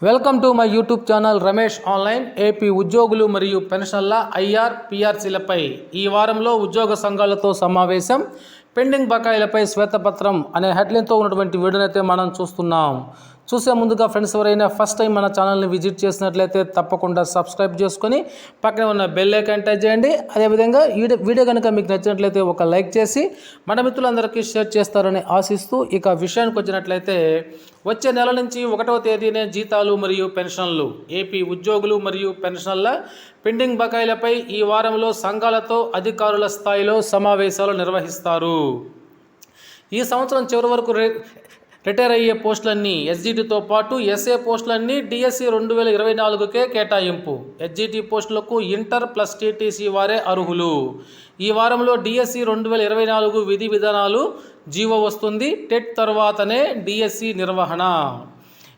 Welcome to my YouTube channel Ramesh online. AP ఉద్యోగులు మరియు పెన్షన్ల ఐఆర్ పిఆర్సీలపై ఈ వారంలో ఉద్యోగ సంఘాలతో సమావేశం, పెండింగ్ బకాయిలపై శ్వేతపత్రం అనే హెడ్లైన్తో ఉన్నటువంటి వీడియోనైతే మనం చూస్తున్నాం. చూసే ముందుగా ఫ్రెండ్స్ ఎవరైనా ఫస్ట్ టైం మన ఛానల్ని విజిట్ చేసినట్లయితే తప్పకుండా సబ్స్క్రైబ్ చేసుకొని పక్కనే ఉన్న బెల్ ఐకాన్ టచ్ చేయండి. అదేవిధంగా వీడియో కనుక మీకు నచ్చినట్లయితే ఒక లైక్ చేసి మన మిత్రులందరికీ షేర్ చేస్తారని ఆశిస్తూ ఇక విషయానికి వచ్చినట్లయితే వచ్చే నెల నుంచి 1వ తేదీనే జీతాలు మరియు పెన్షన్లు, ఏపీ ఉద్యోగులు మరియు పెన్షన్ల పెండింగ్ బకాయిలపై ఈ వారంలో సంఘాలతో అధికారుల స్థాయిలో సమావేశాలు నిర్వహిస్తారు. ఈ సంవత్సరం చివరి వరకు రిటైర్ అయ్యే పోస్టులన్నీ ఎస్జిటితో పాటు ఎస్ఏ పోస్టులన్నీ డిఎస్సి 2024కే కేటాయింపు. ఎస్జిటి పోస్టులకు ఇంటర్ ప్లస్ టీటీసీ వారే అర్హులు. ఈ వారంలో డిఎస్సి 2024 విధి విధానాలు జీవో వస్తుంది. టెట్ తర్వాతనే డిఎస్సి నిర్వహణ.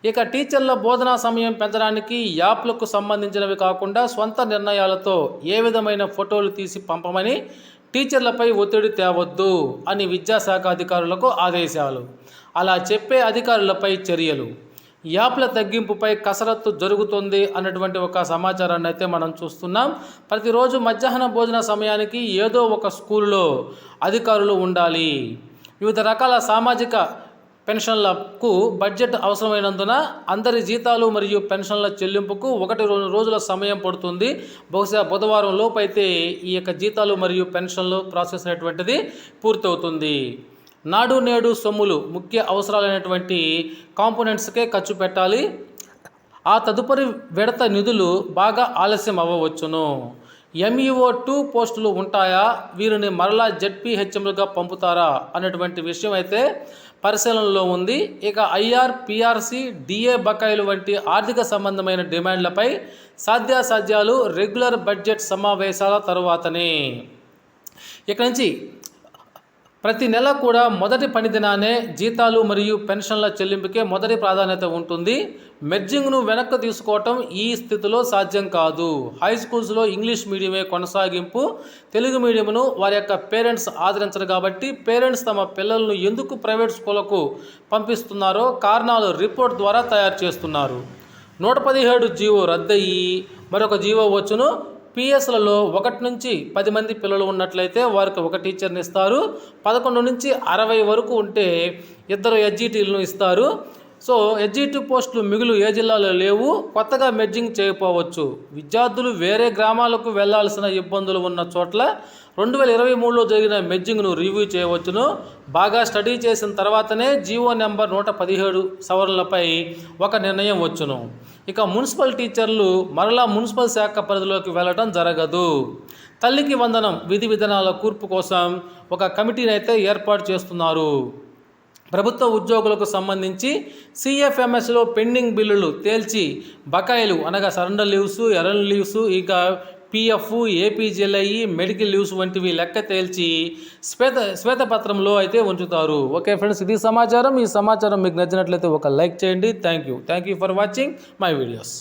ఇక టీచర్ల బోధనా సమయం పెంచడానికి యాప్లకు సంబంధించినవి కాకుండా సొంత నిర్ణయాలతో ఏ విధమైన ఫోటోలు తీసి పంపమని టీచర్లపై ఒత్తిడి తేవద్దు అని విద్యాశాఖ అధికారులకు ఆదేశాలు. అలా చెప్పే అధికారులపై చర్యలు. యాప్ల తగ్గింపుపై కసరత్తు జరుగుతుంది అన్నటువంటి ఒక సమాచారాన్ని అయితే మనం చూస్తున్నాం. ప్రతిరోజు మధ్యాహ్న భోజన సమయానికి ఏదో ఒక స్కూల్లో అధికారులు ఉండాలి. వివిధ రకాల సామాజిక పెన్షన్లకు బడ్జెట్ అవసరమైనందున అందరి జీతాలు మరియు పెన్షన్ల చెల్లింపుకు 1-2 రోజుల సమయం పడుతుంది. బహుశా బుధవారం లోపు అయితే ఈ యొక్క జీతాలు మరియు పెన్షన్లు ప్రాసెస్ అనేటువంటిది పూర్తవుతుంది. నాడు నేడు సొమ్ములు ముఖ్య అవసరాలైనటువంటి కాంపోనెంట్స్కే ఖర్చు పెట్టాలి. ఆ తదుపరి విడత నిధులు బాగా ఆలస్యం అవ్వవచ్చును. MEO2 పోస్టులు ఉంటాయా, వీరిని మరలా జెడ్పీహెచ్ఎంలుగా పంపుతారా అనేటువంటి విషయం అయితే పరిశీలనలో ఉంది. ఇక ఐఆర్, పిఆర్సీ, డిఏ బకాయిలు వంటి ఆర్థిక సంబంధమైన డిమాండ్లపై సాధ్యాసాధ్యాలు రెగ్యులర్ బడ్జెట్ సమావేశాల తరువాతనే. ఇక నుంచి ప్రతి నెల కూడా మొదటి పని దినానే జీతాలు మరియు పెన్షన్ల చెల్లింపుకే మొదటి ప్రాధాన్యత ఉంటుంది. మెర్జింగ్ను వెనక్కి తీసుకోవటం ఈ స్థితిలో సాధ్యం కాదు. హై స్కూల్స్లో ఇంగ్లీష్ మీడియమే కొనసాగింపు. తెలుగు మీడియంను వారి యొక్క పేరెంట్స్ ఆదరించరు కాబట్టి పేరెంట్స్ తమ పిల్లలను ఎందుకు ప్రైవేట్ స్కూళ్లకు పంపిస్తున్నారో కారణాలు రిపోర్ట్ ద్వారా తయారు చేస్తున్నారు. 117 జీవో రద్దయ్యి మరొక జీవో వచ్చును. పిఎస్లలో 1 నుంచి 10 మంది పిల్లలు ఉన్నట్లయితే వారికి 1 టీచర్ని ఇస్తారు. 11 నుంచి 60 వరకు ఉంటే 2 ఎస్జిటీలను ఇస్తారు. సో ఎస్జిటి పోస్టులు మిగులు ఏ జిల్లాలో లేవు. కొత్తగా మెర్జింగ్ చేయకపోవచ్చు. విద్యార్థులు వేరే గ్రామాలకు వెళ్లాల్సిన ఇబ్బందులు ఉన్న చోట్ల 2023లో జరిగిన మెర్జింగ్ను రివ్యూ చేయవచ్చును. బాగా స్టడీ చేసిన తర్వాతనే జీవో నెంబర్ 117 సవరణలపై ఒక నిర్ణయం వచ్చును. ఇక మున్సిపల్ టీచర్లు మరలా మున్సిపల్ శాఖ పరిధిలోకి వెళ్ళడం జరగదు. తల్లికి వందనం విధి విధానాల కూర్పు కోసం ఒక కమిటీని అయితే ఏర్పాటు చేస్తున్నారు. ప్రభుత్వ ఉద్యోగులకు సంబంధించి సిఎఫ్ఎంఎస్లో పెండింగ్ బిల్లులు తేల్చి బకాయిలు అనగా సరెండర్ లీవ్స్, ఎర్న్ లీవ్స్, ఇక పిఎఫ్, ఏపీజీఎల్ఐ, మెడికల్ లీవ్స్ వంటివి లెక్క తేల్చి శ్వేతపత్రంలో అయితే ఉంచుతారు. ఓకే ఫ్రెండ్స్, ఇది సమాచారం. ఈ సమాచారం మీకు నచ్చినట్లయితే ఒక లైక్ చేయండి. Thank you for watching my videos.